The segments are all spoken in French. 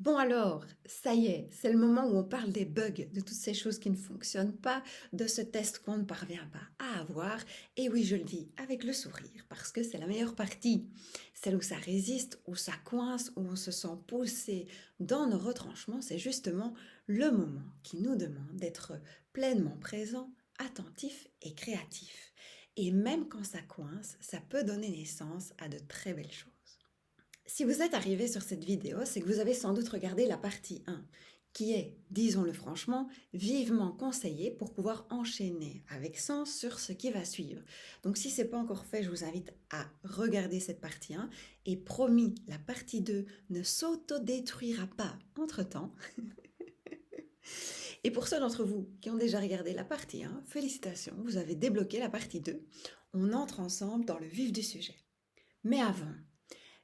Bon alors, ça y est, c'est le moment où on parle des bugs, de toutes ces choses qui ne fonctionnent pas, de ce test qu'on ne parvient pas à avoir. Et oui, je le dis avec le sourire, parce que c'est la meilleure partie. Celle où ça résiste, où ça coince, où on se sent poussé dans nos retranchements, c'est justement le moment qui nous demande d'être pleinement présent, attentif et créatif. Et même quand ça coince, ça peut donner naissance à de très belles choses. Si vous êtes arrivé sur cette vidéo, c'est que vous avez sans doute regardé la partie 1, qui est, disons-le franchement, vivement conseillée pour pouvoir enchaîner avec sens sur ce qui va suivre. Donc si ce n'est pas encore fait, je vous invite à regarder cette partie 1 et promis, la partie 2 ne s'autodétruira pas entre-temps. Et pour ceux d'entre vous qui ont déjà regardé la partie 1, félicitations, vous avez débloqué la partie 2. On entre ensemble dans le vif du sujet. Mais avant,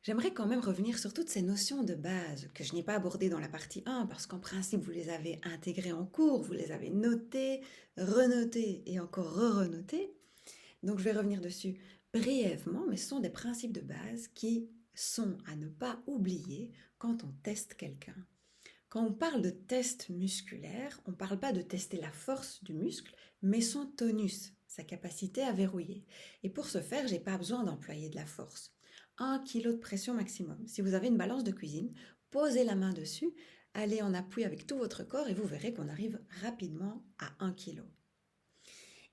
j'aimerais quand même revenir sur toutes ces notions de base que je n'ai pas abordées dans la partie 1 parce qu'en principe vous les avez intégrées en cours, vous les avez notées, renotées et encore re-renotées. Donc je vais revenir dessus brièvement, mais ce sont des principes de base qui sont à ne pas oublier quand on teste quelqu'un. Quand on parle de test musculaire, on ne parle pas de tester la force du muscle, mais son tonus, sa capacité à verrouiller. Et pour ce faire, je n'ai pas besoin d'employer de la force. 1 kg de pression maximum. Si vous avez une balance de cuisine, posez la main dessus, allez en appui avec tout votre corps et vous verrez qu'on arrive rapidement à 1 kg.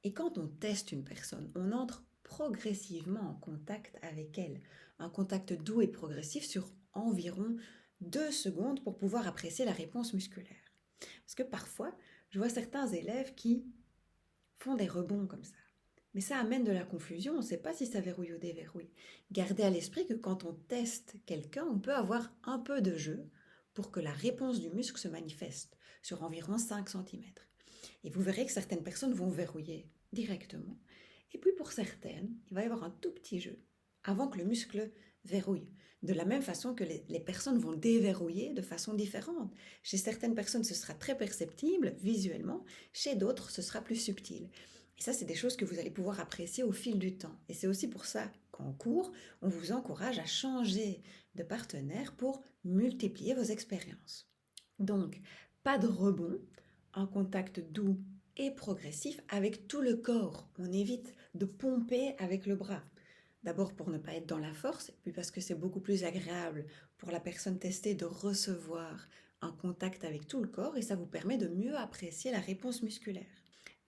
Et quand on teste une personne, on entre progressivement en contact avec elle. Un contact doux et progressif sur environ 2 secondes pour pouvoir apprécier la réponse musculaire. Parce que parfois, je vois certains élèves qui font des rebonds comme ça. Mais ça amène de la confusion, on ne sait pas si ça verrouille ou déverrouille. Gardez à l'esprit que quand on teste quelqu'un, on peut avoir un peu de jeu pour que la réponse du muscle se manifeste sur environ 5 cm. Et vous verrez que certaines personnes vont verrouiller directement. Et puis pour certaines, il va y avoir un tout petit jeu avant que le muscle verrouille. De la même façon que les personnes vont déverrouiller de façon différente. Chez certaines personnes, ce sera très perceptible visuellement, chez d'autres, ce sera plus subtil. Et ça, c'est des choses que vous allez pouvoir apprécier au fil du temps. Et c'est aussi pour ça qu'en cours, on vous encourage à changer de partenaire pour multiplier vos expériences. Donc, pas de rebond, un contact doux et progressif avec tout le corps. On évite de pomper avec le bras. D'abord pour ne pas être dans la force, et puis parce que c'est beaucoup plus agréable pour la personne testée de recevoir un contact avec tout le corps et ça vous permet de mieux apprécier la réponse musculaire.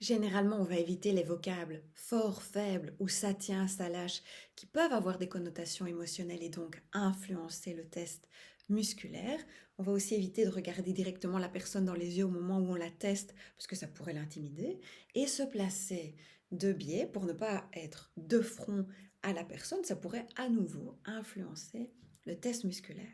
Généralement, on va éviter les vocables fort, faible ou ça tient, ça lâche, qui peuvent avoir des connotations émotionnelles et donc influencer le test musculaire. On va aussi éviter de regarder directement la personne dans les yeux au moment où on la teste, parce que ça pourrait l'intimider, et se placer de biais pour ne pas être de front à la personne, ça pourrait à nouveau influencer le test musculaire.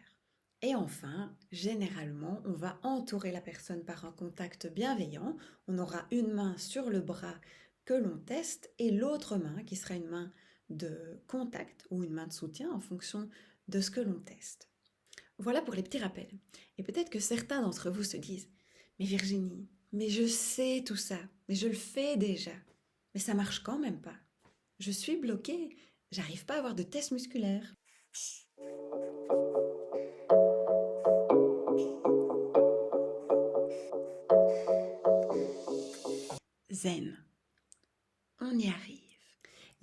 Et enfin, généralement, on va entourer la personne par un contact bienveillant. On aura une main sur le bras que l'on teste et l'autre main qui sera une main de contact ou une main de soutien en fonction de ce que l'on teste. Voilà pour les petits rappels. Et peut-être que certains d'entre vous se disent « Mais Virginie, mais je sais tout ça, mais je le fais déjà. Mais ça marche quand même pas. Je suis bloquée, j'arrive pas à avoir de test musculaire. » Zen. On y arrive.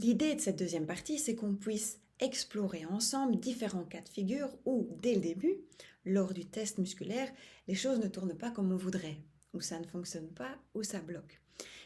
L'idée de cette deuxième partie, c'est qu'on puisse explorer ensemble différents cas de figure où, dès le début, lors du test musculaire, les choses ne tournent pas comme on voudrait, ou ça ne fonctionne pas, ou ça bloque.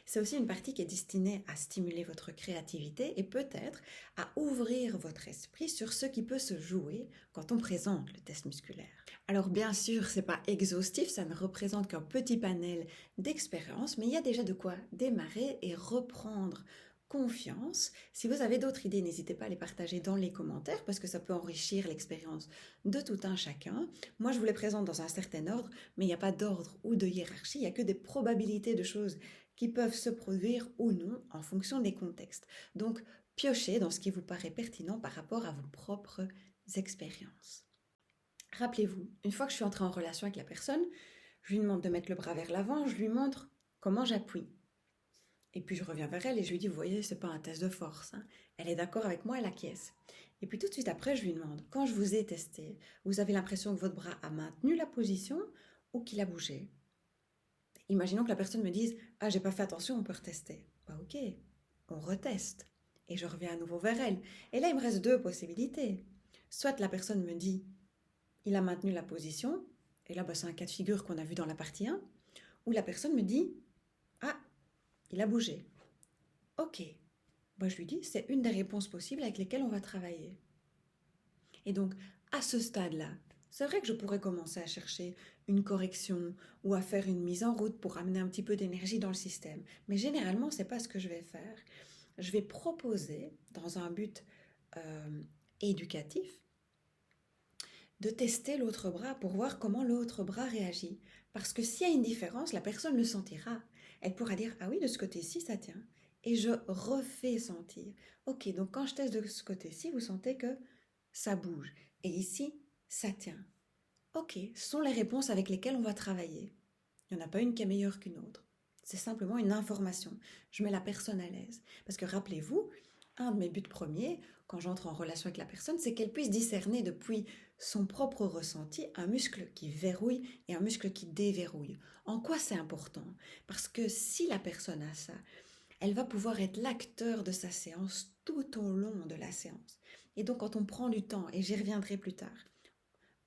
C'est aussi une partie qui est destinée à stimuler votre créativité et peut-être à ouvrir votre esprit sur ce qui peut se jouer quand on présente le test musculaire. Alors bien sûr, c'est pas exhaustif, ça ne représente qu'un petit panel d'expériences, mais il y a déjà de quoi démarrer et reprendre confiance. Si vous avez d'autres idées, n'hésitez pas à les partager dans les commentaires parce que ça peut enrichir l'expérience de tout un chacun. Moi, je vous les présente dans un certain ordre, mais il n'y a pas d'ordre ou de hiérarchie, il n'y a que des probabilités de choses qui peuvent se produire ou non en fonction des contextes. Donc, piochez dans ce qui vous paraît pertinent par rapport à vos propres expériences. Rappelez-vous, une fois que je suis entrée en relation avec la personne, je lui demande de mettre le bras vers l'avant, je lui montre comment j'appuie. Et puis je reviens vers elle et je lui dis, vous voyez, c'est pas un test de force, hein. Elle est d'accord avec moi, elle acquiesce. Et puis tout de suite après, je lui demande, quand je vous ai testé, vous avez l'impression que votre bras a maintenu la position ou qu'il a bougé? Imaginons que la personne me dise, ah, j'ai pas fait attention, on peut retester. Bah ok, on reteste. Et je reviens à nouveau vers elle. Et là, il me reste deux possibilités. Soit la personne me dit, il a maintenu la position, et là, bah, c'est un cas de figure qu'on a vu dans la partie 1, ou la personne me dit, ah, il a bougé. Ok, moi je lui dis, c'est une des réponses possibles avec lesquelles on va travailler. Et donc, à ce stade-là, c'est vrai que je pourrais commencer à chercher une correction ou à faire une mise en route pour amener un petit peu d'énergie dans le système. Mais généralement, ce n'est pas ce que je vais faire. Je vais proposer, dans un but éducatif, de tester l'autre bras pour voir comment l'autre bras réagit. Parce que s'il y a une différence, la personne le sentira. Elle pourra dire, ah oui, de ce côté-ci, ça tient. Et je refais sentir. Ok, donc quand je teste de ce côté-ci, vous sentez que ça bouge. Et ici, ça tient. Ok, ce sont les réponses avec lesquelles on va travailler. Il n'y en a pas une qui est meilleure qu'une autre. C'est simplement une information. Je mets la personne à l'aise. Parce que rappelez-vous, un de mes buts premiers, quand j'entre en relation avec la personne, c'est qu'elle puisse discerner depuis son propre ressenti un muscle qui verrouille et un muscle qui déverrouille. En quoi c'est important? Parce que si la personne a ça, elle va pouvoir être l'acteur de sa séance tout au long de la séance. Et donc quand on prend du temps, et j'y reviendrai plus tard,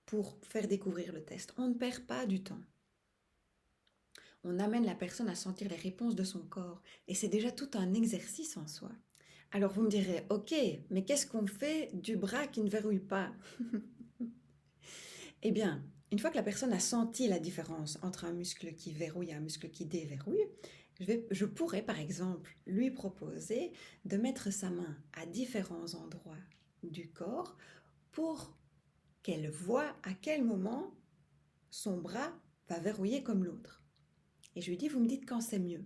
pour faire découvrir le test, on ne perd pas du temps. On amène la personne à sentir les réponses de son corps, et c'est déjà tout un exercice en soi. Alors vous me direz, ok, mais qu'est-ce qu'on fait du bras qui ne verrouille pas? Eh bien, une fois que la personne a senti la différence entre un muscle qui verrouille et un muscle qui déverrouille, je pourrais par exemple lui proposer de mettre sa main à différents endroits du corps pour qu'elle voit à quel moment son bras va verrouiller comme l'autre. Et je lui dis, vous me dites quand c'est mieux.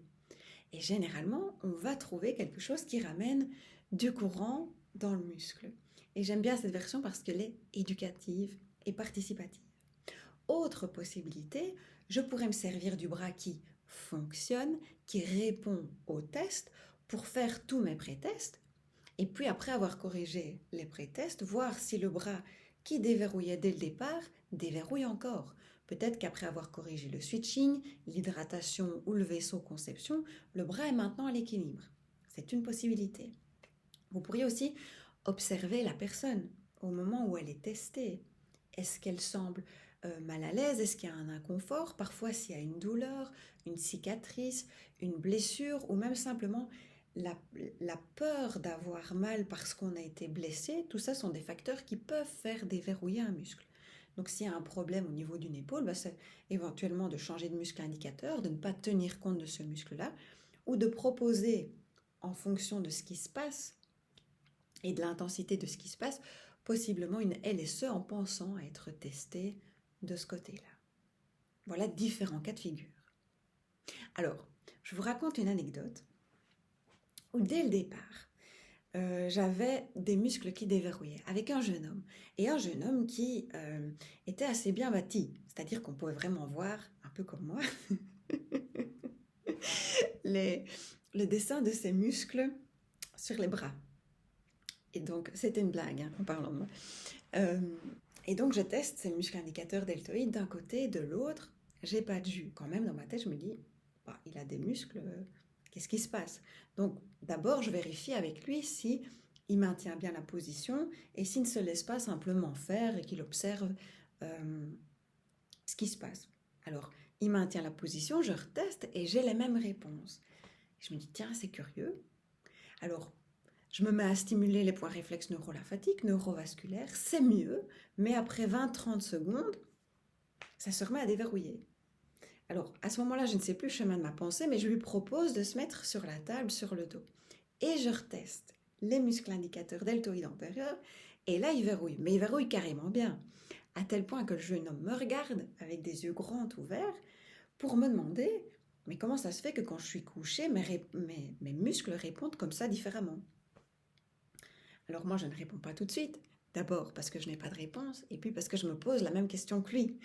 Et généralement, on va trouver quelque chose qui ramène du courant dans le muscle. Et j'aime bien cette version parce qu'elle est éducative et participative. Autre possibilité, je pourrais me servir du bras qui fonctionne, qui répond au test pour faire tous mes pré-tests. Et puis après avoir corrigé les pré-tests, voir si le bras qui déverrouillait dès le départ déverrouille encore. Peut-être qu'après avoir corrigé le switching, l'hydratation ou le vaisseau conception, le bras est maintenant à l'équilibre. C'est une possibilité. Vous pourriez aussi observer la personne au moment où elle est testée. Est-ce qu'elle semble mal à l'aise? Est-ce qu'il y a un inconfort? Parfois, s'il y a une douleur, une cicatrice, une blessure ou même simplement la peur d'avoir mal parce qu'on a été blessé, tout ça sont des facteurs qui peuvent faire déverrouiller un muscle. Donc s'il y a un problème au niveau d'une épaule, c'est éventuellement de changer de muscle indicateur, de ne pas tenir compte de ce muscle-là, ou de proposer, en fonction de ce qui se passe et de l'intensité de ce qui se passe, possiblement une LSE en pensant à être testé de ce côté-là. Voilà différents cas de figure. Alors, je vous raconte une anecdote où dès le départ, j'avais des muscles qui déverrouillaient avec un jeune homme. Et un jeune homme qui était assez bien bâti, c'est-à-dire qu'on pouvait vraiment voir, un peu comme moi, le dessin de ses muscles sur les bras. Et donc, c'était une blague en parlant de moi. Et donc, je teste ces muscles indicateurs deltoïdes d'un côté, de l'autre. J'ai pas de jus. Quand même, dans ma tête, je me dis, bah, il a des muscles, qu'est-ce qui se passe? Donc, d'abord, je vérifie avec lui si il maintient bien la position et s'il ne se laisse pas simplement faire et qu'il observe ce qui se passe. Alors, il maintient la position, je reteste et j'ai les mêmes réponses. Je me dis, tiens, c'est curieux. Alors, je me mets à stimuler les points réflexes neurolymphatiques, neurovasculaires, c'est mieux, mais après 20-30 secondes, ça se remet à déverrouiller. Alors, à ce moment-là, je ne sais plus le chemin de ma pensée, mais je lui propose de se mettre sur la table, sur le dos. Et je reteste les muscles indicateurs deltoïdes antérieurs, et là, il verrouille. Mais il verrouille carrément bien, à tel point que le jeune homme me regarde avec des yeux grands ouverts pour me demander, mais comment ça se fait que quand je suis couchée, mes muscles répondent comme ça différemment? Alors moi, je ne réponds pas tout de suite. D'abord parce que je n'ai pas de réponse, et puis parce que je me pose la même question que lui.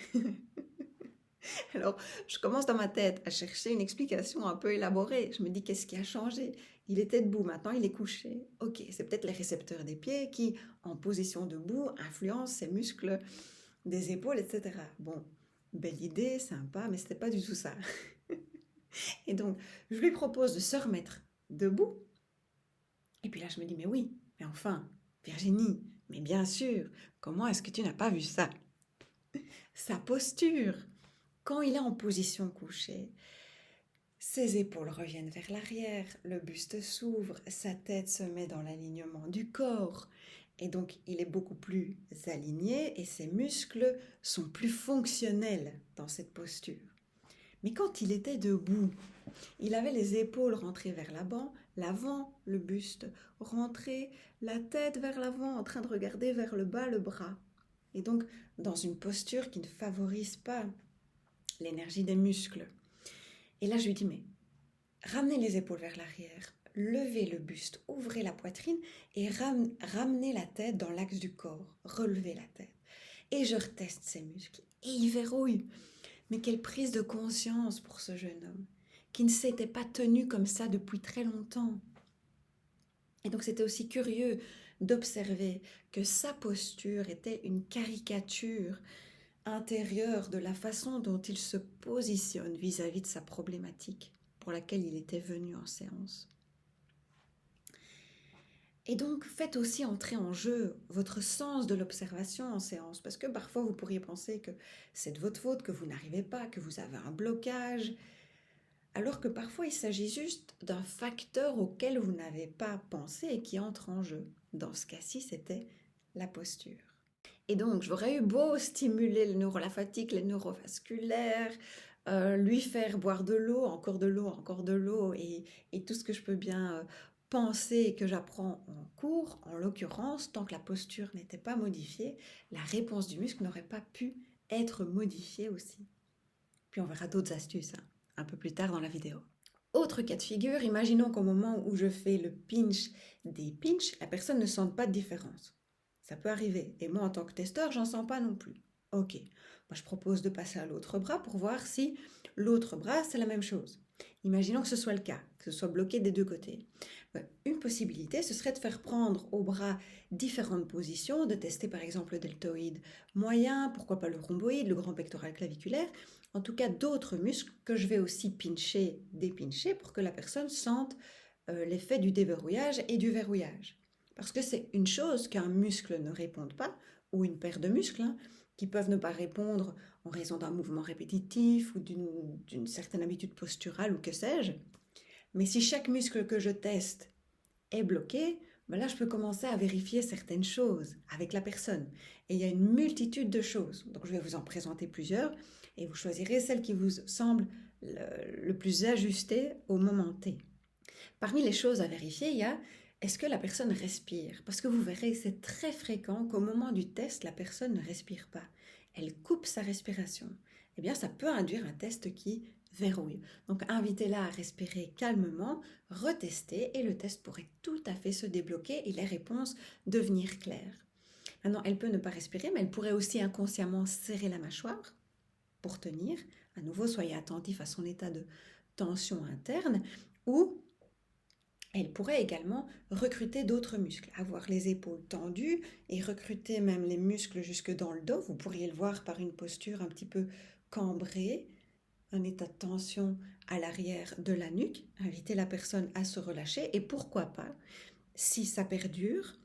Alors, je commence dans ma tête à chercher une explication un peu élaborée. Je me dis, qu'est-ce qui a changé? Il était debout, maintenant il est couché. Ok, c'est peut-être les récepteurs des pieds qui, en position debout, influencent ses muscles des épaules, etc. Bon, belle idée, sympa, mais c'était pas du tout ça. Et donc, je lui propose de se remettre debout. Et puis là, je me dis, mais oui, mais enfin, Virginie, mais bien sûr, comment est-ce que tu n'as pas vu ça? Sa posture, quand il est en position couchée, ses épaules reviennent vers l'arrière, le buste s'ouvre, sa tête se met dans l'alignement du corps. Et donc, il est beaucoup plus aligné et ses muscles sont plus fonctionnels dans cette posture. Mais quand il était debout, il avait les épaules rentrées vers l'avant, le buste rentré, la tête vers l'avant, en train de regarder vers le bas le bras. Et donc, dans une posture qui ne favorise pas l'énergie des muscles. Et là, je lui dis, mais ramenez les épaules vers l'arrière, levez le buste, ouvrez la poitrine et ramenez la tête dans l'axe du corps, relevez la tête. Et je reteste ses muscles et il verrouille. Mais quelle prise de conscience pour ce jeune homme, qui ne s'était pas tenu comme ça depuis très longtemps. Et donc c'était aussi curieux d'observer que sa posture était une caricature intérieure de la façon dont il se positionne vis-à-vis de sa problématique pour laquelle il était venu en séance. Et donc, faites aussi entrer en jeu votre sens de l'observation en séance, parce que parfois vous pourriez penser que c'est de votre faute, que vous n'arrivez pas, que vous avez un blocage, alors que parfois il s'agit juste d'un facteur auquel vous n'avez pas pensé et qui entre en jeu. Dans ce cas-ci, c'était la posture. Et donc, j'aurais eu beau stimuler la fatigue, les neurovasculaires, lui faire boire de l'eau, encore de l'eau, encore de l'eau, et tout ce que je peux bien penser et que j'apprends en cours, en l'occurrence, tant que la posture n'était pas modifiée, la réponse du muscle n'aurait pas pu être modifiée aussi. Puis on verra d'autres astuces un peu plus tard dans la vidéo. Autre cas de figure, imaginons qu'au moment où je fais le pinch des pinches, la personne ne sente pas de différence. Ça peut arriver. Et moi, en tant que testeur, j'en sens pas non plus. Ok. Moi, je propose de passer à l'autre bras pour voir si l'autre bras, c'est la même chose. Imaginons que ce soit le cas, que ce soit bloqué des deux côtés. Une possibilité, ce serait de faire prendre au bras différentes positions, de tester par exemple le deltoïde moyen, pourquoi pas le rhomboïde, le grand pectoral claviculaire, en tout cas d'autres muscles que je vais aussi pincher, dépincher pour que la personne sente l'effet du déverrouillage et du verrouillage. Parce que c'est une chose qu'un muscle ne réponde pas, ou une paire de muscles, qui peuvent ne pas répondre en raison d'un mouvement répétitif ou d'une certaine habitude posturale ou que sais-je. Mais si chaque muscle que je teste est bloqué, ben là je peux commencer à vérifier certaines choses avec la personne. Et il y a une multitude de choses. Donc je vais vous en présenter plusieurs et vous choisirez celle qui vous semble le plus ajustée au moment T. Parmi les choses à vérifier, il y a est-ce que la personne respire? Parce que vous verrez, c'est très fréquent qu'au moment du test, la personne ne respire pas. Elle coupe sa respiration. Eh bien, ça peut induire un test qui verrouille. Donc, invitez-la à respirer calmement, retester et le test pourrait tout à fait se débloquer et les réponses devenir claires. Maintenant, elle peut ne pas respirer, mais elle pourrait aussi inconsciemment serrer la mâchoire pour tenir. À nouveau, soyez attentif à son état de tension interne ou elle pourrait également recruter d'autres muscles, avoir les épaules tendues et recruter même les muscles jusque dans le dos. Vous pourriez le voir par une posture un petit peu cambrée, un état de tension à l'arrière de la nuque, inviter la personne à se relâcher et pourquoi pas, si ça perdure,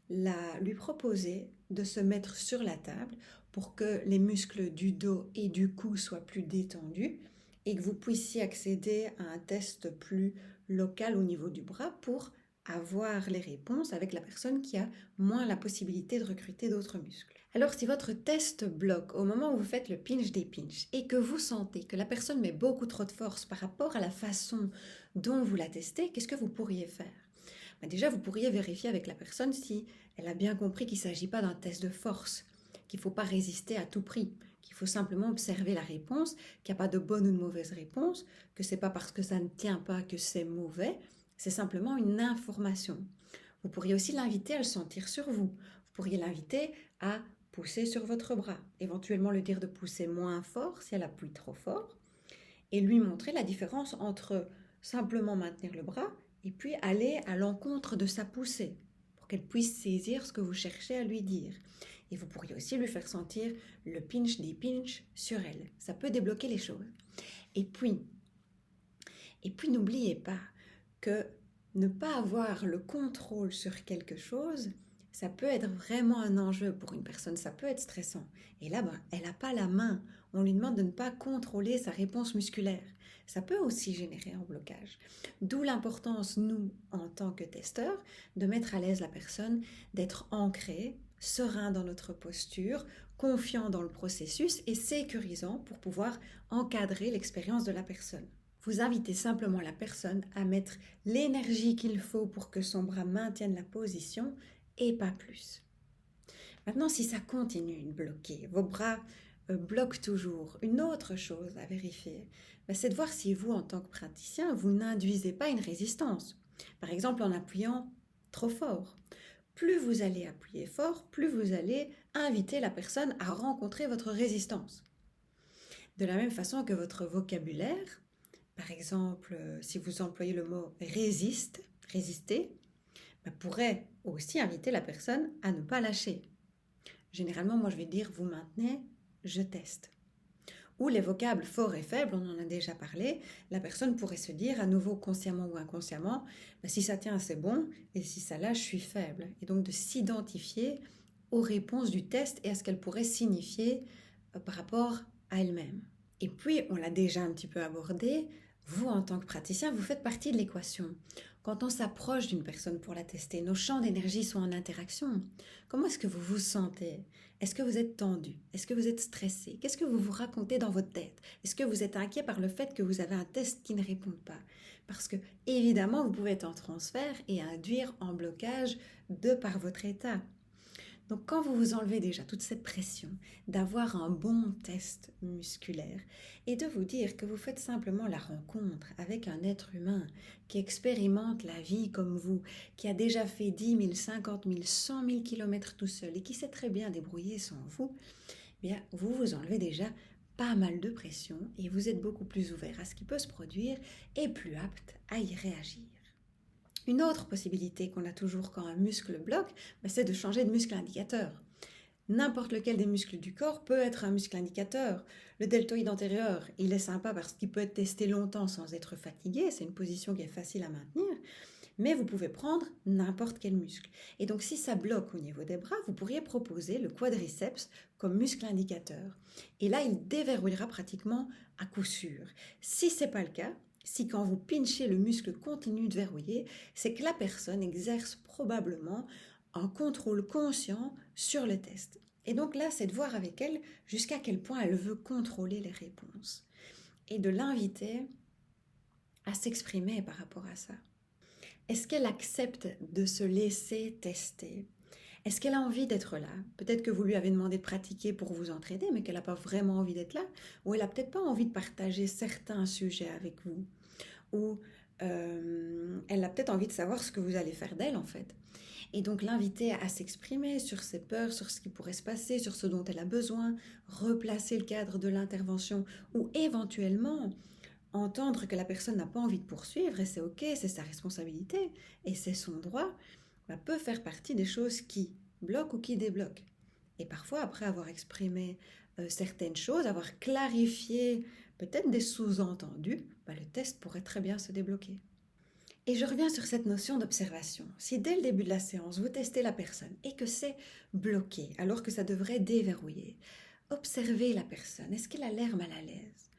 lui proposer de se mettre sur la table pour que les muscles du dos et du cou soient plus détendus et que vous puissiez accéder à un test plus local au niveau du bras pour avoir les réponses avec la personne qui a moins la possibilité de recruter d'autres muscles. Alors si votre test bloque au moment où vous faites le pinch des pinches et que vous sentez que la personne met beaucoup trop de force par rapport à la façon dont vous la testez, qu'est-ce que vous pourriez faire? Déjà, vous pourriez vérifier avec la personne si elle a bien compris qu'il ne s'agit pas d'un test de force, qu'il ne faut pas résister à tout prix, qu'il faut simplement observer la réponse, qu'il n'y a pas de bonne ou de mauvaise réponse, que ce n'est pas parce que ça ne tient pas que c'est mauvais, c'est simplement une information. Vous pourriez aussi l'inviter à le sentir sur vous. Vous pourriez l'inviter à pousser sur votre bras, éventuellement lui dire de pousser moins fort si elle appuie trop fort, et lui montrer la différence entre simplement maintenir le bras et puis aller à l'encontre de sa poussée, pour qu'elle puisse saisir ce que vous cherchez à lui dire. Et vous pourriez aussi lui faire sentir le pinch des pinch sur elle. Ça peut débloquer les choses. Et puis n'oubliez pas que ne pas avoir le contrôle sur quelque chose, ça peut être vraiment un enjeu pour une personne, ça peut être stressant. Et là, elle n'a pas la main. On lui demande de ne pas contrôler sa réponse musculaire. Ça peut aussi générer un blocage. D'où l'importance, nous, en tant que testeurs, de mettre à l'aise la personne, d'être ancré, serein dans notre posture, confiant dans le processus et sécurisant pour pouvoir encadrer l'expérience de la personne. Vous invitez simplement la personne à mettre l'énergie qu'il faut pour que son bras maintienne la position et pas plus. Maintenant, si ça continue de bloquer, vos bras bloquent toujours, une autre chose à vérifier, c'est de voir si vous, en tant que praticien, vous n'induisez pas une résistance. Par exemple, en appuyant trop fort. Plus vous allez appuyer fort, plus vous allez inviter la personne à rencontrer votre résistance. De la même façon que votre vocabulaire, par exemple, si vous employez le mot résister, pourrait aussi inviter la personne à ne pas lâcher. Généralement, moi je vais dire vous maintenez, je teste. Ou les vocables forts et faibles, on en a déjà parlé, la personne pourrait se dire à nouveau consciemment ou inconsciemment, si ça tient c'est bon et si ça lâche je suis faible. Et donc de s'identifier aux réponses du test et à ce qu'elle pourrait signifier par rapport à elle-même. Et puis, on l'a déjà un petit peu abordé, vous, en tant que praticien, vous faites partie de l'équation. Quand on s'approche d'une personne pour la tester, nos champs d'énergie sont en interaction. Comment est-ce que vous vous sentez? Est-ce que vous êtes tendu? Est-ce que vous êtes stressé? Qu'est-ce que vous vous racontez dans votre tête? Est-ce que vous êtes inquiet par le fait que vous avez un test qui ne répond pas? Parce que, évidemment, vous pouvez être en transfert et induire en blocage de par votre état. Donc quand vous vous enlevez déjà toute cette pression d'avoir un bon test musculaire et de vous dire que vous faites simplement la rencontre avec un être humain qui expérimente la vie comme vous, qui a déjà fait 10 000, 50 000, 100 000 kilomètres tout seul et qui sait très bien débrouiller sans vous, bien vous vous enlevez déjà pas mal de pression et vous êtes beaucoup plus ouvert à ce qui peut se produire et plus apte à y réagir. Une autre possibilité qu'on a toujours quand un muscle bloque, c'est de changer de muscle indicateur. N'importe lequel des muscles du corps peut être un muscle indicateur. Le deltoïde antérieur, il est sympa parce qu'il peut être testé longtemps sans être fatigué, c'est une position qui est facile à maintenir, mais vous pouvez prendre n'importe quel muscle. Et donc si ça bloque au niveau des bras, vous pourriez proposer le quadriceps comme muscle indicateur. Et là, il déverrouillera pratiquement à coup sûr. Si ce n'est pas le cas, si quand vous pinchez le muscle continue de verrouiller, c'est que la personne exerce probablement un contrôle conscient sur le test. Et donc là, c'est de voir avec elle jusqu'à quel point elle veut contrôler les réponses. Et de l'inviter à s'exprimer par rapport à ça. Est-ce qu'elle accepte de se laisser tester? Est-ce qu'elle a envie d'être là? Peut-être que vous lui avez demandé de pratiquer pour vous entraider, mais qu'elle n'a pas vraiment envie d'être là. Ou elle n'a peut-être pas envie de partager certains sujets avec vous. Ou elle a peut-être envie de savoir ce que vous allez faire d'elle, en fait. Et donc l'inviter à s'exprimer sur ses peurs, sur ce qui pourrait se passer, sur ce dont elle a besoin, replacer le cadre de l'intervention, ou éventuellement entendre que la personne n'a pas envie de poursuivre, et c'est ok, c'est sa responsabilité, et c'est son droit, peut faire partie des choses qui bloquent ou qui débloquent. Et parfois, après avoir exprimé certaines choses, avoir clarifié peut-être des sous-entendus, le test pourrait très bien se débloquer. Et je reviens sur cette notion d'observation. Si dès le début de la séance, vous testez la personne et que c'est bloqué, alors que ça devrait déverrouiller, observez la personne. Est-ce qu'elle a l'air mal à l'aise?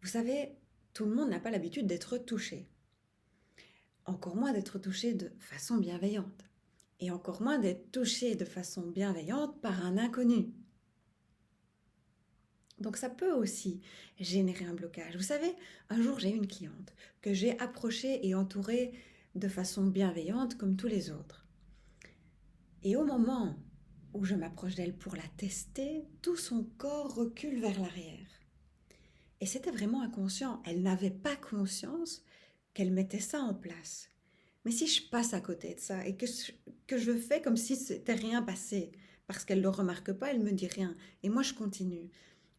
Vous savez, tout le monde n'a pas l'habitude d'être touché. Encore moins d'être touché de façon bienveillante. Et encore moins d'être touché de façon bienveillante par un inconnu. Donc ça peut aussi générer un blocage. Vous savez, un jour j'ai eu une cliente que j'ai approchée et entourée de façon bienveillante comme tous les autres. Et au moment où je m'approche d'elle pour la tester, tout son corps recule vers l'arrière. Et c'était vraiment inconscient. Elle n'avait pas conscience qu'elle mettait ça en place. Mais si je passe à côté de ça et que je fais comme si c'était rien passé, Parce qu'elle ne le remarque pas, elle ne me dit rien. Et moi, je continue.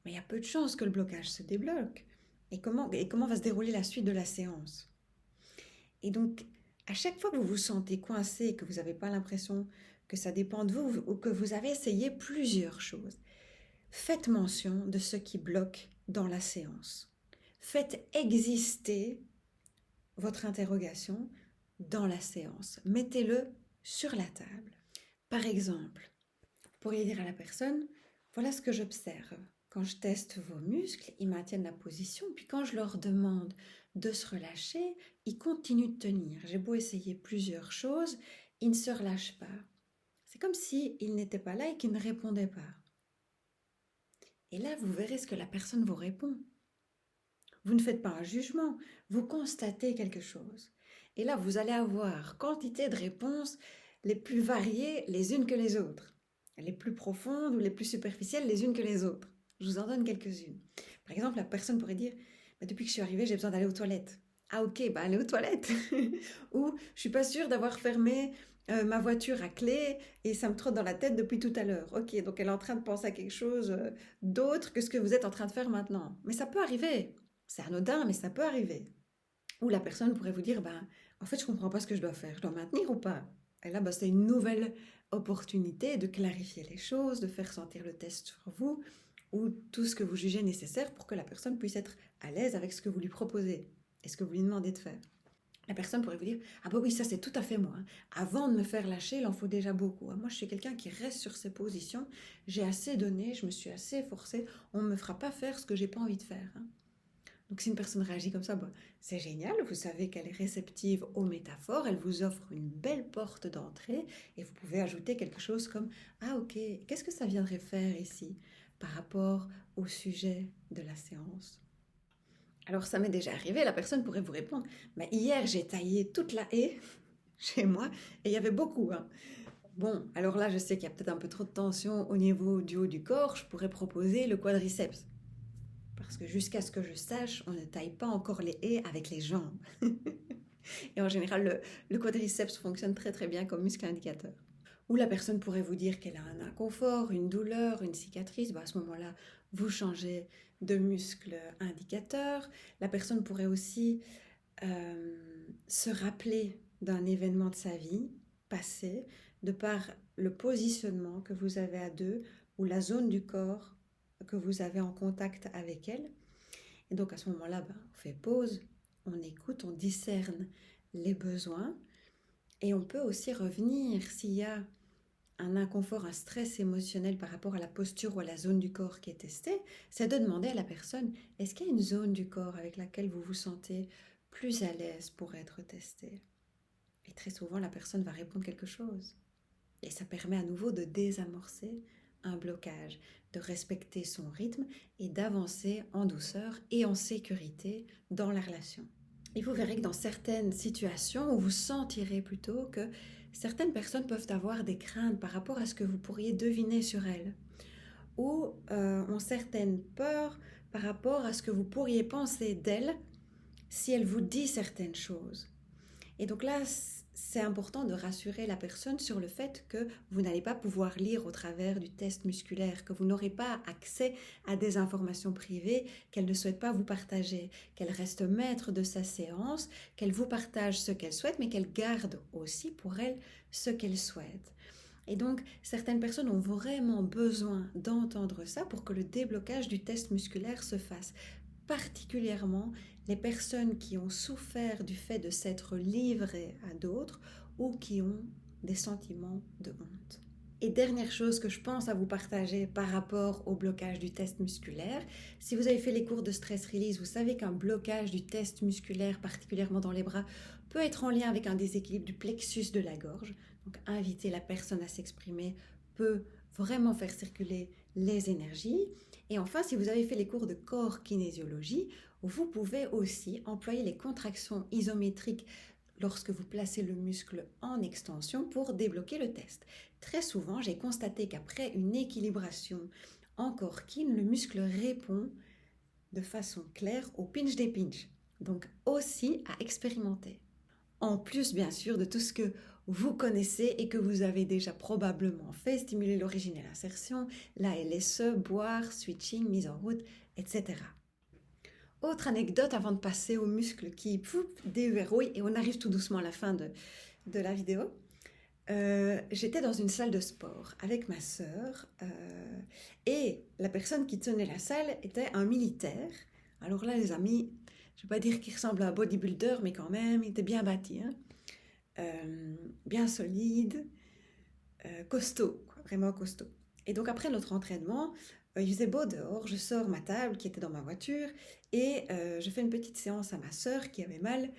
Mais il y a peu de chances que le blocage se débloque. Et comment va se dérouler la suite de la séance? Et donc, à chaque fois que vous vous sentez coincé, que vous n'avez pas l'impression que ça dépend de vous ou que vous avez essayé plusieurs choses, faites mention de ce qui bloque dans la séance. Faites exister votre interrogation dans la séance. Mettez-le sur la table. Par exemple, vous pourriez dire à la personne, voilà ce que j'observe. Quand je teste vos muscles, ils maintiennent la position, puis quand je leur demande de se relâcher, ils continuent de tenir. J'ai beau essayer plusieurs choses, ils ne se relâchent pas. C'est comme s'ils n'étaient pas là et qu'ils ne répondaient pas. Et là, vous verrez ce que la personne vous répond. Vous ne faites pas un jugement, vous constatez quelque chose. Et là, vous allez avoir quantité de réponses les plus variées les unes que les autres. Les plus profondes ou les plus superficielles les unes que les autres. Je vous en donne quelques-unes. Par exemple, la personne pourrait dire depuis que je suis arrivée, j'ai besoin d'aller aux toilettes. Ah ok, allez aux toilettes. Ou je suis pas sûre d'avoir fermé ma voiture à clé et ça me trotte dans la tête depuis tout à l'heure. Ok, donc elle est en train de penser à quelque chose d'autre que ce que vous êtes en train de faire maintenant. Mais ça peut arriver. C'est anodin, mais ça peut arriver. Ou la personne pourrait vous dire, en fait, je comprends pas ce que je dois faire. Je dois maintenir ou pas? Et là, c'est une nouvelle opportunité de clarifier les choses, de faire sentir le test sur vous, ou tout ce que vous jugez nécessaire pour que la personne puisse être à l'aise avec ce que vous lui proposez et ce que vous lui demandez de faire. La personne pourrait vous dire, ah oui, ça c'est tout à fait moi. Avant de me faire lâcher, il en faut déjà beaucoup. Moi, je suis quelqu'un qui reste sur ses positions. J'ai assez donné, je me suis assez efforcée. On ne me fera pas faire ce que j'ai pas envie de faire. Donc si une personne réagit comme ça, c'est génial, vous savez qu'elle est réceptive aux métaphores, elle vous offre une belle porte d'entrée et vous pouvez ajouter quelque chose comme « Ah ok, qu'est-ce que ça viendrait faire ici par rapport au sujet de la séance ?» Alors ça m'est déjà arrivé, la personne pourrait vous répondre « Hier j'ai taillé toute la haie chez moi et il y avait beaucoup. Bon, alors là je sais qu'il y a peut-être un peu trop de tension au niveau du haut du corps, je pourrais proposer le quadriceps. » Parce que jusqu'à ce que je sache, on ne taille pas encore les haies avec les jambes. Et en général, le quadriceps fonctionne très très bien comme muscle indicateur. Ou la personne pourrait vous dire qu'elle a un inconfort, une douleur, une cicatrice. À ce moment-là, vous changez de muscle indicateur. La personne pourrait aussi se rappeler d'un événement de sa vie passé, de par le positionnement que vous avez à deux ou la zone du corps que vous avez en contact avec elle. Et donc à ce moment-là, on fait pause, on écoute, on discerne les besoins et on peut aussi revenir s'il y a un inconfort, un stress émotionnel par rapport à la posture ou à la zone du corps qui est testée, c'est de demander à la personne, est-ce qu'il y a une zone du corps avec laquelle vous vous sentez plus à l'aise pour être testée? Et très souvent, la personne va répondre quelque chose. Et ça permet à nouveau de désamorcer un blocage, de respecter son rythme et d'avancer en douceur et en sécurité dans la relation. Et vous verrez que dans certaines situations où vous sentirez plutôt que certaines personnes peuvent avoir des craintes par rapport à ce que vous pourriez deviner sur elles, ou ont certaines peurs par rapport à ce que vous pourriez penser d'elles si elle vous dit certaines choses. Et donc là, c'est important de rassurer la personne sur le fait que vous n'allez pas pouvoir lire au travers du test musculaire, que vous n'aurez pas accès à des informations privées qu'elle ne souhaite pas vous partager, qu'elle reste maître de sa séance, qu'elle vous partage ce qu'elle souhaite, mais qu'elle garde aussi pour elle ce qu'elle souhaite. Et donc, certaines personnes ont vraiment besoin d'entendre ça pour que le déblocage du test musculaire se fasse. Particulièrement les personnes qui ont souffert du fait de s'être livrées à d'autres ou qui ont des sentiments de honte. Et dernière chose que je pense à vous partager par rapport au blocage du test musculaire, si vous avez fait les cours de stress release, vous savez qu'un blocage du test musculaire, particulièrement dans les bras, peut être en lien avec un déséquilibre du plexus de la gorge. Donc inviter la personne à s'exprimer peut vraiment faire circuler les énergies. Et enfin, si vous avez fait les cours de corps kinésiologie, vous pouvez aussi employer les contractions isométriques lorsque vous placez le muscle en extension pour débloquer le test. Très souvent, j'ai constaté qu'après une équilibration en corps kin, le muscle répond de façon claire au pinch des pinch. Donc aussi à expérimenter. En plus, bien sûr, de tout ce que vous connaissez et que vous avez déjà probablement fait, stimuler l'origine et l'insertion, la LSE, boire, switching, mise en route, etc. Autre anecdote avant de passer aux muscles qui déverrouillent, et on arrive tout doucement à la fin de la vidéo. J'étais dans une salle de sport avec ma sœur et la personne qui tenait la salle était un militaire. Alors là, les amis, je ne vais pas dire qu'il ressemble à un bodybuilder, mais quand même, il était bien bâti, hein. Bien solide, costaud, quoi, vraiment costaud. Et donc après notre entraînement, il faisait beau dehors, je sors ma table qui était dans ma voiture et je fais une petite séance à ma sœur qui avait mal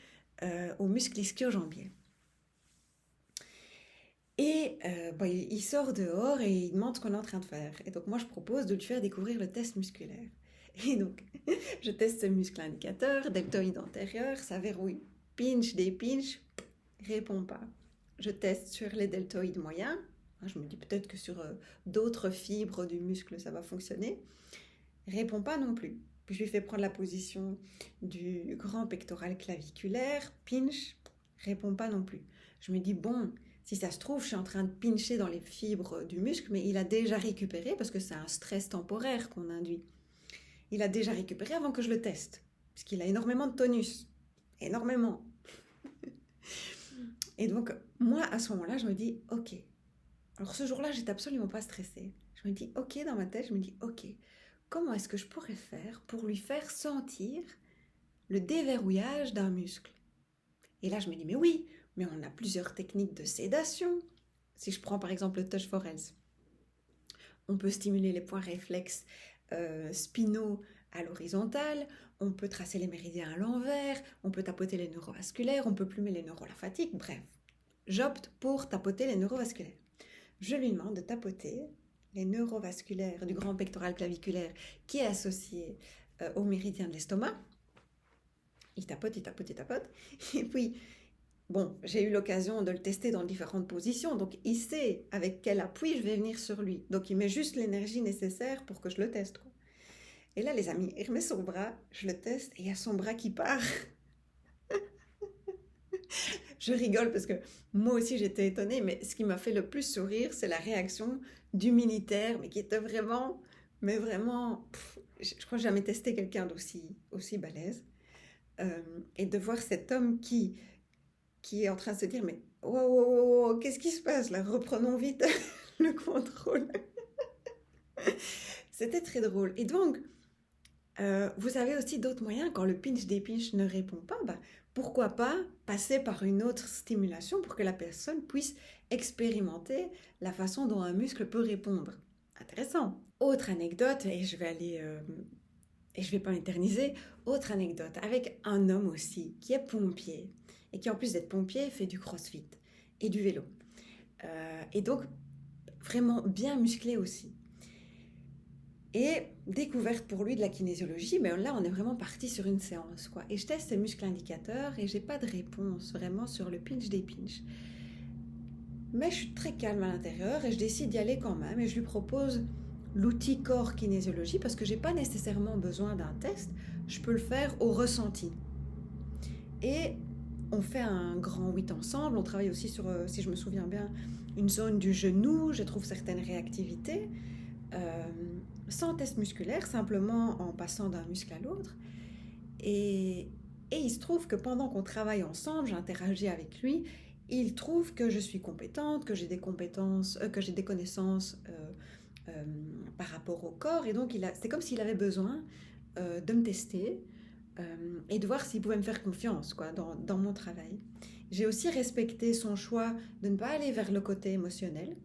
aux muscles ischio-jambiers. Et il sort dehors et il demande ce qu'on est en train de faire. Et donc moi je propose de lui faire découvrir le test musculaire. Et donc je teste ce muscle indicateur, deltoïde antérieur, ça verrouille. Pinch, dépinch, répond pas. Je teste sur les deltoïdes moyens. Je me dis peut-être que sur d'autres fibres du muscle ça va fonctionner. Répond pas non plus. Puis je lui fais prendre la position du grand pectoral claviculaire. Pinch, répond pas non plus. Je me dis bon, si ça se trouve, je suis en train de pincher dans les fibres du muscle, mais il a déjà récupéré parce que c'est un stress temporaire qu'on induit. Il a déjà récupéré avant que je le teste, puisqu'il a énormément de tonus. Énormément. Et donc, moi, à ce moment-là, je me dis, ok. Alors, ce jour-là, j'étais absolument pas stressée. Je me dis, ok, dans ma tête, je me dis, ok. Comment est-ce que je pourrais faire pour lui faire sentir le déverrouillage d'un muscle? Et là, je me dis, mais oui, mais on a plusieurs techniques de sédation. Si je prends par exemple le touch for health, on peut stimuler les points réflexes spinaux à l'horizontale, on peut tracer les méridiens à l'envers, on peut tapoter les neurovasculaires, on peut plumer les neurolympatiques, bref. J'opte pour tapoter les neurovasculaires. Je lui demande de tapoter les neurovasculaires du grand pectoral claviculaire qui est associé au méridien de l'estomac. Il tapote, il tapote, il tapote. Et puis, bon, j'ai eu l'occasion de le tester dans différentes positions, donc il sait avec quel appui je vais venir sur lui. Donc il met juste l'énergie nécessaire pour que je le teste, quoi. Et là, les amis, il remet son bras, je le teste, et il y a son bras qui part. Je rigole parce que moi aussi j'étais étonnée, mais ce qui m'a fait le plus sourire, c'est la réaction du militaire, mais qui était vraiment, je crois que j'ai jamais testé quelqu'un aussi balèze. Et de voir cet homme qui est en train de se dire, mais wow, qu'est-ce qui se passe là? Reprenons vite le contrôle. C'était très drôle. Et donc, vous avez aussi d'autres moyens, quand le pinch des pinch ne répond pas, pourquoi pas passer par une autre stimulation pour que la personne puisse expérimenter la façon dont un muscle peut répondre. Intéressant. Autre anecdote, et je vais pas m'éterniser, autre anecdote avec un homme aussi qui est pompier et qui en plus d'être pompier fait du crossfit et du vélo. Et donc vraiment bien musclé aussi. Et découverte pour lui de la kinésiologie, mais là on est vraiment parti sur une séance, quoi. Et je teste ses muscles indicateurs et j'ai pas de réponse vraiment sur le pinch des pinch. Mais je suis très calme à l'intérieur et je décide d'y aller quand même et je lui propose l'outil corps kinésiologie parce que j'ai pas nécessairement besoin d'un test, je peux le faire au ressenti. Et on fait un grand 8 ensemble, on travaille aussi sur, si je me souviens bien, une zone du genou, je trouve certaines réactivités. Sans test musculaire, simplement en passant d'un muscle à l'autre. Et il se trouve que pendant qu'on travaille ensemble, j'interagis avec lui, il trouve que je suis compétente, que j'ai des compétences, que j'ai des connaissances par rapport au corps. Et donc, c'est comme s'il avait besoin de me tester et de voir s'il pouvait me faire confiance, quoi, dans mon travail. J'ai aussi respecté son choix de ne pas aller vers le côté émotionnel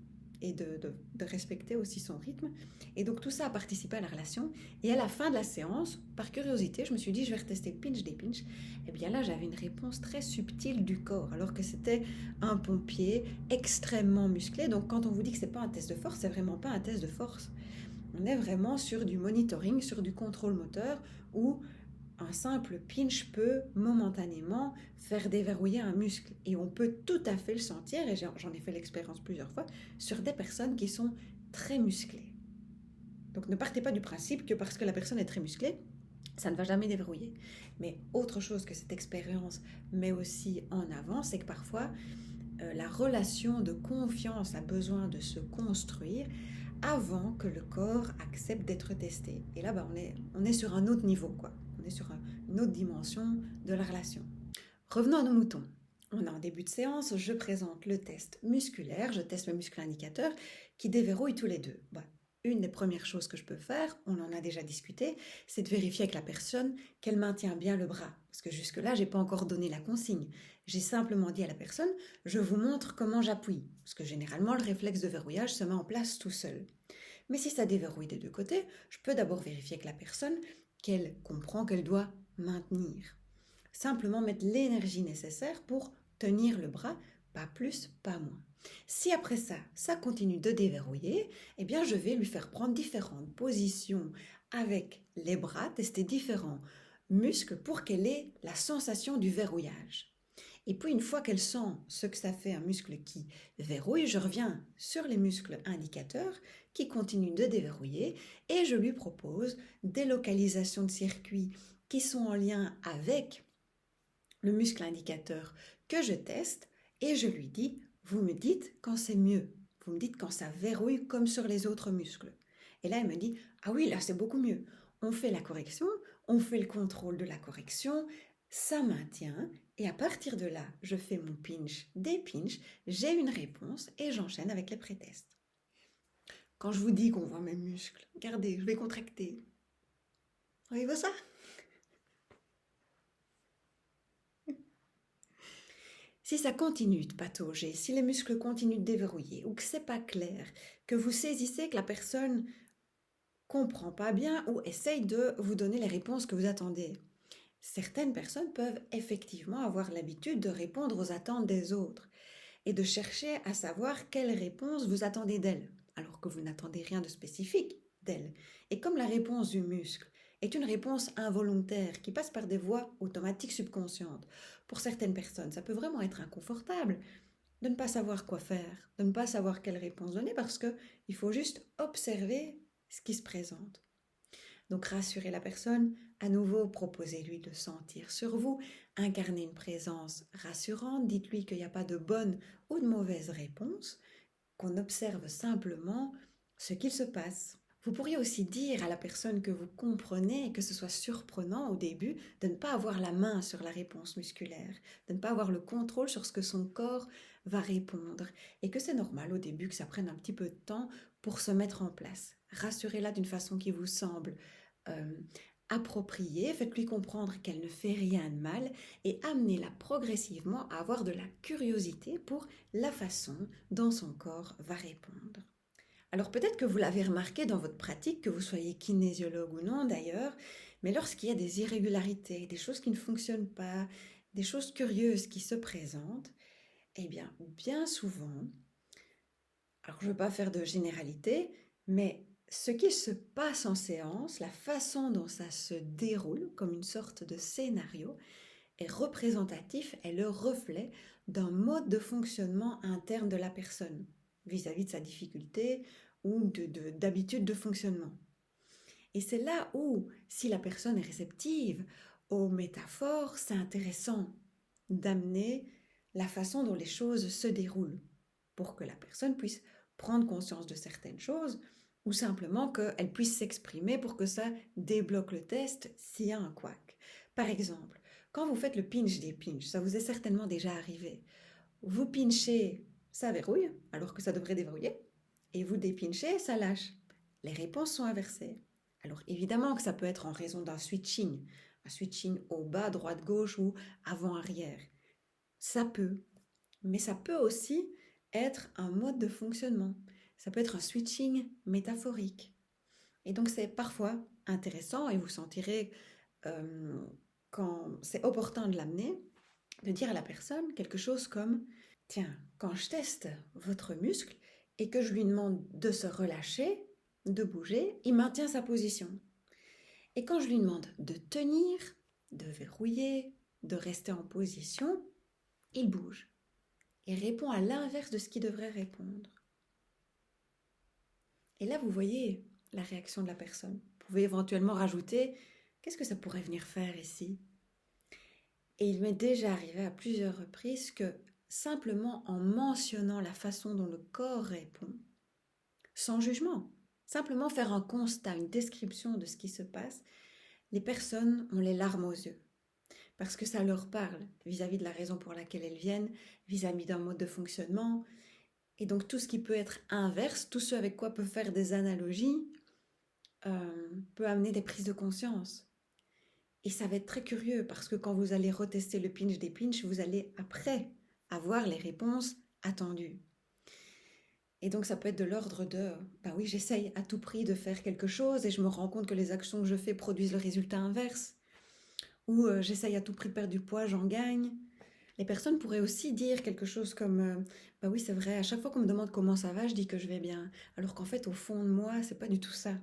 et de respecter aussi son rythme. Et donc tout ça a participé à la relation. Et à la fin de la séance, par curiosité, je me suis dit, je vais retester le pinch des pinch. Et bien là, j'avais une réponse très subtile du corps, alors que c'était un pompier extrêmement musclé. Donc quand on vous dit que c'est pas un test de force, c'est vraiment pas un test de force. On est vraiment sur du monitoring, sur du contrôle moteur, où un simple pinch peut momentanément faire déverrouiller un muscle. Et on peut tout à fait le sentir, et j'en ai fait l'expérience plusieurs fois, sur des personnes qui sont très musclées. Donc ne partez pas du principe que parce que la personne est très musclée, ça ne va jamais déverrouiller. Mais autre chose que cette expérience met aussi en avant, c'est que parfois, la relation de confiance a besoin de se construire avant que le corps accepte d'être testé. Et là, on est sur un autre niveau, quoi. On est sur une autre dimension de la relation. Revenons à nos moutons. On est en début de séance, je présente le test musculaire, je teste mes muscles indicateurs qui déverrouillent tous les deux. Une des premières choses que je peux faire, on en a déjà discuté, c'est de vérifier avec la personne qu'elle maintient bien le bras. Parce que jusque-là, je n'ai pas encore donné la consigne. J'ai simplement dit à la personne, je vous montre comment j'appuie. Parce que généralement, le réflexe de verrouillage se met en place tout seul. Mais si ça déverrouille des deux côtés, je peux d'abord vérifier avec la personne qu'elle comprend qu'elle doit maintenir. Simplement mettre l'énergie nécessaire pour tenir le bras, pas plus, pas moins. Si après ça continue de déverrouiller, eh bien je vais lui faire prendre différentes positions avec les bras, tester différents muscles pour qu'elle ait la sensation du verrouillage. Et puis une fois qu'elle sent ce que ça fait un muscle qui verrouille, je reviens sur les muscles indicateurs qui continuent de déverrouiller et je lui propose des localisations de circuits qui sont en lien avec le muscle indicateur que je teste et je lui dis, vous me dites quand c'est mieux, vous me dites quand ça verrouille comme sur les autres muscles. Et là, elle me dit, ah oui, là c'est beaucoup mieux. On fait la correction, on fait le contrôle de la correction, ça maintient et à partir de là, je fais mon pinch, des pinches, j'ai une réponse et j'enchaîne avec les pré-tests. Quand je vous dis qu'on voit mes muscles, regardez, je vais contracter. Voyez-vous ça? Si ça continue de patauger, si les muscles continuent de déverrouiller ou que c'est pas clair, que vous saisissez que la personne comprend pas bien ou essaye de vous donner les réponses que vous attendez, certaines personnes peuvent effectivement avoir l'habitude de répondre aux attentes des autres et de chercher à savoir quelle réponse vous attendez d'elle, alors que vous n'attendez rien de spécifique d'elle. Et comme la réponse du muscle est une réponse involontaire qui passe par des voies automatiques subconscientes, pour certaines personnes, ça peut vraiment être inconfortable de ne pas savoir quoi faire, de ne pas savoir quelle réponse donner parce qu'il faut juste observer ce qui se présente. Donc rassurez la personne, à nouveau proposez-lui de sentir sur vous, incarnez une présence rassurante, dites-lui qu'il n'y a pas de bonne ou de mauvaise réponse, qu'on observe simplement ce qu'il se passe. Vous pourriez aussi dire à la personne que vous comprenez, que ce soit surprenant au début, de ne pas avoir la main sur la réponse musculaire, de ne pas avoir le contrôle sur ce que son corps va répondre, et que c'est normal au début que ça prenne un petit peu de temps pour se mettre en place. Rassurez-la d'une façon qui vous semble appropriée, faites-lui comprendre qu'elle ne fait rien de mal et amenez-la progressivement à avoir de la curiosité pour la façon dont son corps va répondre. Alors peut-être que vous l'avez remarqué dans votre pratique, que vous soyez kinésiologue ou non d'ailleurs, mais lorsqu'il y a des irrégularités, des choses qui ne fonctionnent pas, des choses curieuses qui se présentent, eh bien souvent, alors je ne veux pas faire de généralité, mais ce qui se passe en séance, la façon dont ça se déroule comme une sorte de scénario, est représentatif, est le reflet d'un mode de fonctionnement interne de la personne vis-à-vis de sa difficulté ou d'habitude de fonctionnement. Et c'est là où, si la personne est réceptive aux métaphores, c'est intéressant d'amener la façon dont les choses se déroulent pour que la personne puisse prendre conscience de certaines choses ou simplement qu'elle puisse s'exprimer pour que ça débloque le test s'il y a un couac. Par exemple, quand vous faites le pinch des pinches, ça vous est certainement déjà arrivé. Vous pinchez, ça verrouille, alors que ça devrait déverrouiller, et vous dépinchez, ça lâche. Les réponses sont inversées. Alors évidemment que ça peut être en raison d'un switching, un switching au bas, droite, gauche ou avant-arrière. Ça peut, mais ça peut aussi être un mode de fonctionnement. Ça peut être un switching métaphorique. Et donc c'est parfois intéressant, et vous sentirez quand c'est opportun de l'amener, de dire à la personne quelque chose comme « Tiens, quand je teste votre muscle et que je lui demande de se relâcher, de bouger, il maintient sa position. Et quand je lui demande de tenir, de verrouiller, de rester en position, il bouge et répond à l'inverse de ce qu'il devrait répondre. » Et là, vous voyez la réaction de la personne. Vous pouvez éventuellement rajouter « Qu'est-ce que ça pourrait venir faire ici ?» Et il m'est déjà arrivé à plusieurs reprises que simplement en mentionnant la façon dont le corps répond, sans jugement. Simplement faire un constat, une description de ce qui se passe, les personnes ont les larmes aux yeux. Parce que ça leur parle vis-à-vis de la raison pour laquelle elles viennent, vis-à-vis d'un mode de fonctionnement. Et donc tout ce qui peut être inverse, tout ce avec quoi peut faire des analogies, peut amener des prises de conscience. Et ça va être très curieux parce que quand vous allez retester le pinch des pinch, vous allez après avoir les réponses attendues. Et donc ça peut être de l'ordre de, bah oui, j'essaye à tout prix de faire quelque chose et je me rends compte que les actions que je fais produisent le résultat inverse. Ou j'essaye à tout prix de perdre du poids, j'en gagne. Les personnes pourraient aussi dire quelque chose comme bah oui, c'est vrai, à chaque fois qu'on me demande comment ça va, je dis que je vais bien. Alors qu'en fait, au fond de moi, c'est pas du tout ça.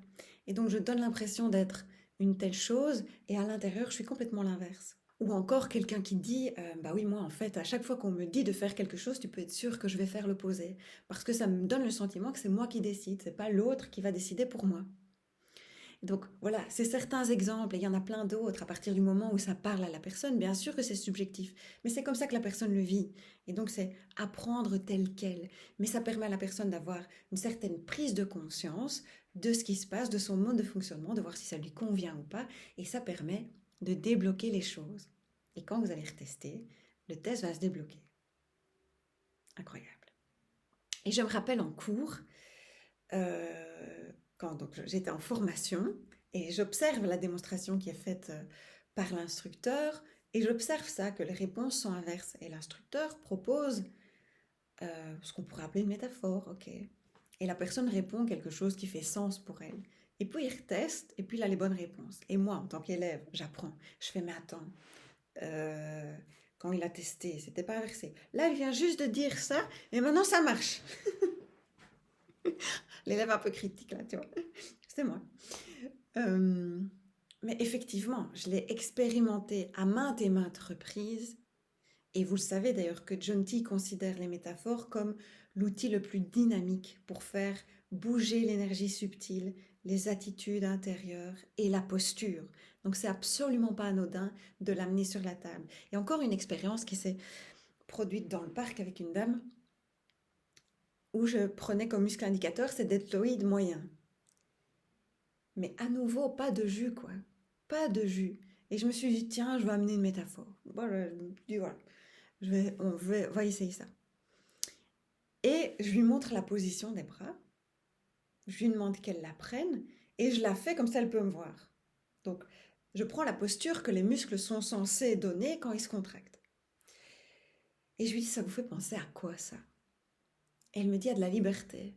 Et donc, je donne l'impression d'être une telle chose et à l'intérieur, je suis complètement l'inverse. Ou encore quelqu'un qui dit bah oui, moi, en fait, à chaque fois qu'on me dit de faire quelque chose, tu peux être sûr que je vais faire l'opposé. Parce que ça me donne le sentiment que c'est moi qui décide, c'est pas l'autre qui va décider pour moi. Donc voilà, c'est certains exemples, et il y en a plein d'autres à partir du moment où ça parle à la personne. Bien sûr que c'est subjectif, mais c'est comme ça que la personne le vit. Et donc c'est apprendre tel quel. Mais ça permet à la personne d'avoir une certaine prise de conscience de ce qui se passe, de son mode de fonctionnement, de voir si ça lui convient ou pas. Et ça permet de débloquer les choses. Et quand vous allez retester, le test va se débloquer. Incroyable. Et je me rappelle en cours, quand donc, j'étais en formation et j'observe la démonstration qui est faite par l'instructeur et j'observe ça, que les réponses sont inverses. Et l'instructeur propose ce qu'on pourrait appeler une métaphore, ok. Et la personne répond quelque chose qui fait sens pour elle. Et puis il reteste et puis il a les bonnes réponses. Et moi, en tant qu'élève, j'apprends. Je fais, mais attends, quand il a testé, c'était pas inversé. Là, il vient juste de dire ça et maintenant ça marche. L'élève un peu critique, là, tu vois. C'est moi. Mais effectivement, je l'ai expérimenté à maintes et maintes reprises. Et vous le savez d'ailleurs que John T considère les métaphores comme l'outil le plus dynamique pour faire bouger l'énergie subtile, les attitudes intérieures et la posture. Donc c'est absolument pas anodin de l'amener sur la table. Et encore une expérience qui s'est produite dans le parc avec une dame où je prenais comme muscle indicateur ces deltoïdes moyens. Mais à nouveau, pas de jus, quoi. Pas de jus. Et je me suis dit, tiens, je vais amener une métaphore. Voilà, je me dis, voilà, on va essayer ça. Et je lui montre la position des bras. Je lui demande qu'elle la prenne. Et je la fais comme ça, elle peut me voir. Donc, je prends la posture que les muscles sont censés donner quand ils se contractent. Et je lui dis, ça vous fait penser à quoi, ça? Et elle me dit, à de la liberté.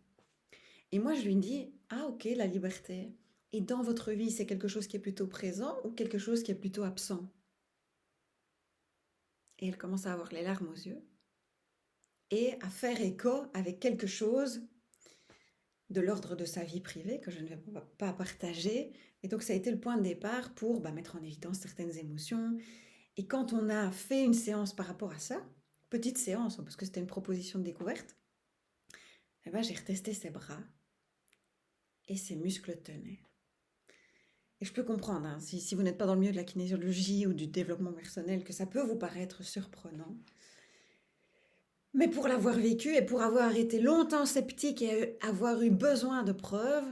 Et moi, je lui dis, ah ok, la liberté. Et dans votre vie, c'est quelque chose qui est plutôt présent ou quelque chose qui est plutôt absent? Et elle commence à avoir les larmes aux yeux et à faire écho avec quelque chose de l'ordre de sa vie privée que je ne vais pas partager. Et donc ça a été le point de départ pour mettre en évidence certaines émotions. Et quand on a fait une séance par rapport à ça, petite séance, parce que c'était une proposition de découverte, j'ai retesté ses bras et ses muscles tenaient. Et je peux comprendre, hein, si vous n'êtes pas dans le milieu de la kinésiologie ou du développement personnel, que ça peut vous paraître surprenant. Mais pour l'avoir vécu et pour avoir été longtemps sceptique et avoir eu besoin de preuves,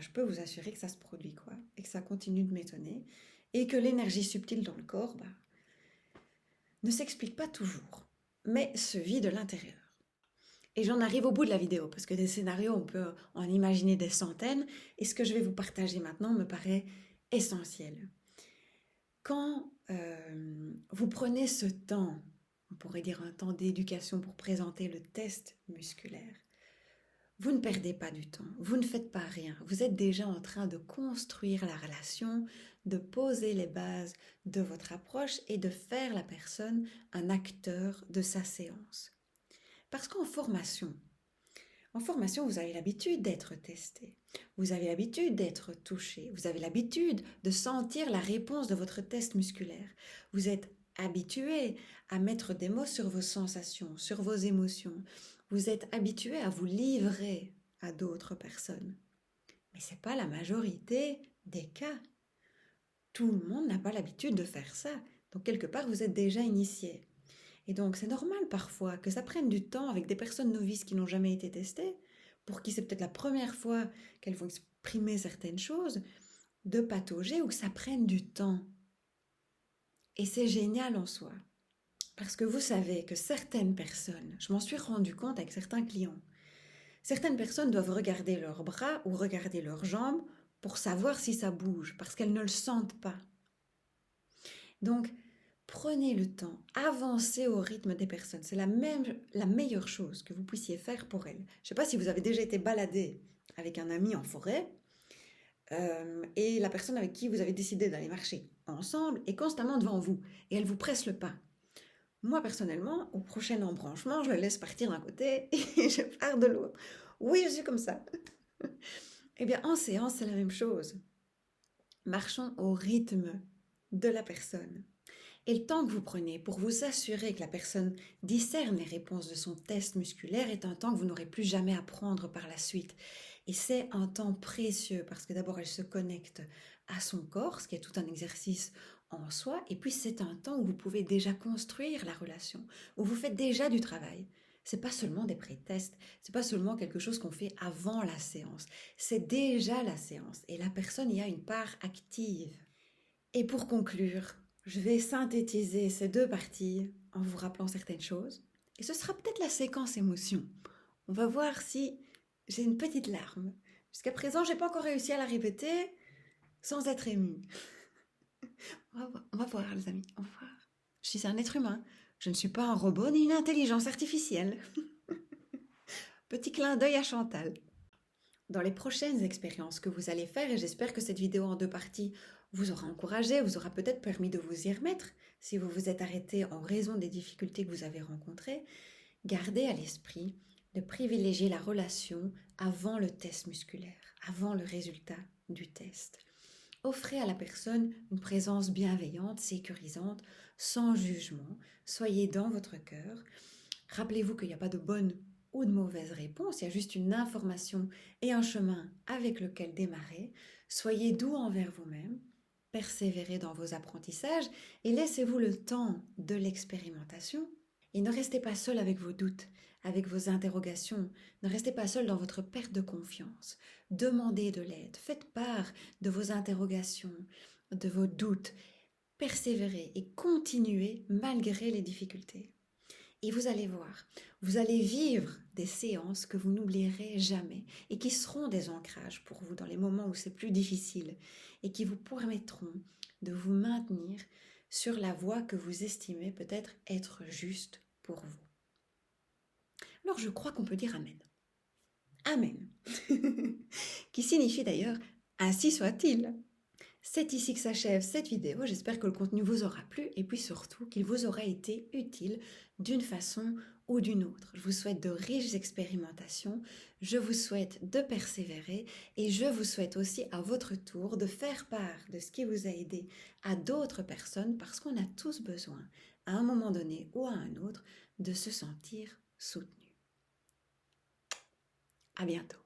je peux vous assurer que ça se produit, quoi, et que ça continue de m'étonner, et que l'énergie subtile dans le corps ne s'explique pas toujours, mais se vit de l'intérieur. Et j'en arrive au bout de la vidéo, parce que des scénarios, on peut en imaginer des centaines, et ce que je vais vous partager maintenant me paraît essentiel. Quand vous prenez ce temps, on pourrait dire un temps d'éducation pour présenter le test musculaire, vous ne perdez pas du temps, vous ne faites pas rien, vous êtes déjà en train de construire la relation, de poser les bases de votre approche et de faire la personne un acteur de sa séance. Parce qu'en formation, vous avez l'habitude d'être testé, vous avez l'habitude d'être touché, vous avez l'habitude de sentir la réponse de votre test musculaire. Vous êtes habitué à mettre des mots sur vos sensations, sur vos émotions. Vous êtes habitué à vous livrer à d'autres personnes. Mais ce n'est pas la majorité des cas. Tout le monde n'a pas l'habitude de faire ça. Donc quelque part, vous êtes déjà initié. Et donc, c'est normal parfois que ça prenne du temps avec des personnes novices qui n'ont jamais été testées, pour qui c'est peut-être la première fois qu'elles vont exprimer certaines choses, de patauger ou que ça prenne du temps. Et c'est génial en soi. Parce que vous savez que certaines personnes, je m'en suis rendu compte avec certains clients, certaines personnes doivent regarder leurs bras ou regarder leurs jambes pour savoir si ça bouge, parce qu'elles ne le sentent pas. Donc, prenez le temps, avancez au rythme des personnes. C'est la meilleure chose que vous puissiez faire pour elles. Je ne sais pas si vous avez déjà été baladé avec un ami en forêt et la personne avec qui vous avez décidé d'aller marcher ensemble est constamment devant vous et elle vous presse le pas. Moi, personnellement, au prochain embranchement, je le laisse partir d'un côté et je pars de l'autre. Oui, je suis comme ça. Eh bien, en séance, c'est la même chose. Marchons au rythme de la personne. Et le temps que vous prenez pour vous assurer que la personne discerne les réponses de son test musculaire est un temps que vous n'aurez plus jamais à prendre par la suite. Et c'est un temps précieux parce que d'abord elle se connecte à son corps, ce qui est tout un exercice en soi, et puis c'est un temps où vous pouvez déjà construire la relation, où vous faites déjà du travail. C'est pas seulement des pré-tests, c'est pas seulement quelque chose qu'on fait avant la séance, c'est déjà la séance et la personne y a une part active. Et pour conclure, je vais synthétiser ces deux parties en vous rappelant certaines choses. Et ce sera peut-être la séquence émotion. On va voir si j'ai une petite larme. Jusqu'à présent, j'ai pas encore réussi à la répéter sans être émue. On va voir, les amis, on va voir. Je suis un être humain. Je ne suis pas un robot ni une intelligence artificielle. Petit clin d'œil à Chantal. Dans les prochaines expériences que vous allez faire, et j'espère que cette vidéo en deux parties vous aura encouragé, vous aura peut-être permis de vous y remettre si vous vous êtes arrêté en raison des difficultés que vous avez rencontrées, gardez à l'esprit de privilégier la relation avant le test musculaire, avant le résultat du test. Offrez à la personne une présence bienveillante, sécurisante, sans jugement. Soyez dans votre cœur. Rappelez-vous qu'il n'y a pas de bonne ou de mauvaise réponse, il y a juste une information et un chemin avec lequel démarrer. Soyez doux envers vous-même, persévérez dans vos apprentissages et laissez-vous le temps de l'expérimentation. Et ne restez pas seul avec vos doutes, avec vos interrogations, ne restez pas seul dans votre perte de confiance. Demandez de l'aide, faites part de vos interrogations, de vos doutes, persévérez et continuez malgré les difficultés. Et vous allez voir, vous allez vivre des séances que vous n'oublierez jamais et qui seront des ancrages pour vous dans les moments où c'est plus difficile et qui vous permettront de vous maintenir sur la voie que vous estimez peut-être être juste pour vous. Alors je crois qu'on peut dire Amen. Amen. Qui signifie d'ailleurs ainsi soit-il. C'est ici que s'achève cette vidéo. J'espère que le contenu vous aura plu et puis surtout qu'il vous aura été utile d'une façon ou d'une autre. Je vous souhaite de riches expérimentations, je vous souhaite de persévérer et je vous souhaite aussi à votre tour de faire part de ce qui vous a aidé à d'autres personnes parce qu'on a tous besoin, à un moment donné ou à un autre, de se sentir soutenu. À bientôt.